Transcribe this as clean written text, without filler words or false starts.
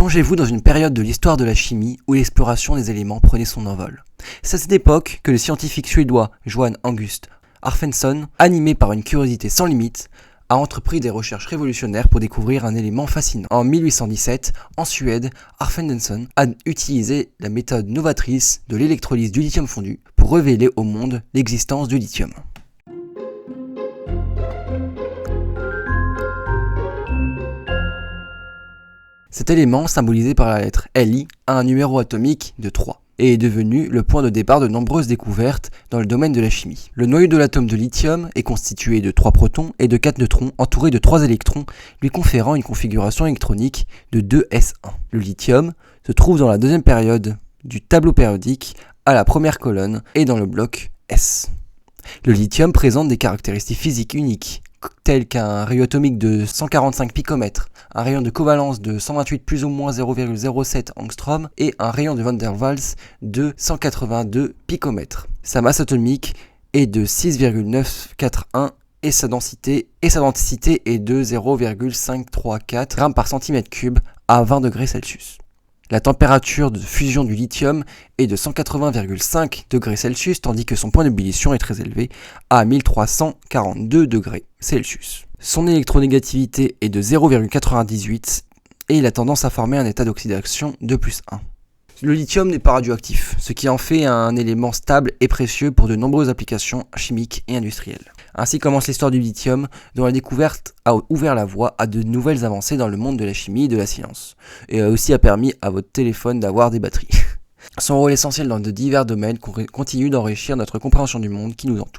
Plongez-vous dans une période de l'histoire de la chimie où l'exploration des éléments prenait son envol. C'est à cette époque que le scientifique suédois Johan August Arfwedson, animé par une curiosité sans limite, a entrepris des recherches révolutionnaires pour découvrir un élément fascinant. En 1817, en Suède, Arfwedson a utilisé la méthode novatrice de l'électrolyse du lithium fondu pour révéler au monde l'existence du lithium. Cet élément, symbolisé par la lettre Li, a un numéro atomique de 3 et est devenu le point de départ de nombreuses découvertes dans le domaine de la chimie. Le noyau de l'atome de lithium est constitué de 3 protons et de 4 neutrons entourés de 3 électrons, lui conférant une configuration électronique de 2s1. Le lithium se trouve dans la deuxième période du tableau périodique à la première colonne et dans le bloc S. Le lithium présente des caractéristiques physiques uniques, tels qu'un rayon atomique de 145 picomètres, un rayon de covalence de 128 plus ou moins 0,07 angstrom et un rayon de Van der Waals de 182 picomètres. Sa masse atomique est de 6,941 et sa densité est de 0,534 g par cm3 à 20 degrés Celsius. La température de fusion du lithium est de 180,5 degrés Celsius, tandis que son point d'ébullition est très élevé à 1342 degrés Celsius. Son électronégativité est de 0,98 et il a tendance à former un état d'oxydation de +1. Le lithium n'est pas radioactif, ce qui en fait un élément stable et précieux pour de nombreuses applications chimiques et industrielles. Ainsi commence l'histoire du lithium, dont la découverte a ouvert la voie à de nouvelles avancées dans le monde de la chimie et de la science, et a permis à votre téléphone d'avoir des batteries. Son rôle essentiel dans de divers domaines continue d'enrichir notre compréhension du monde qui nous entoure.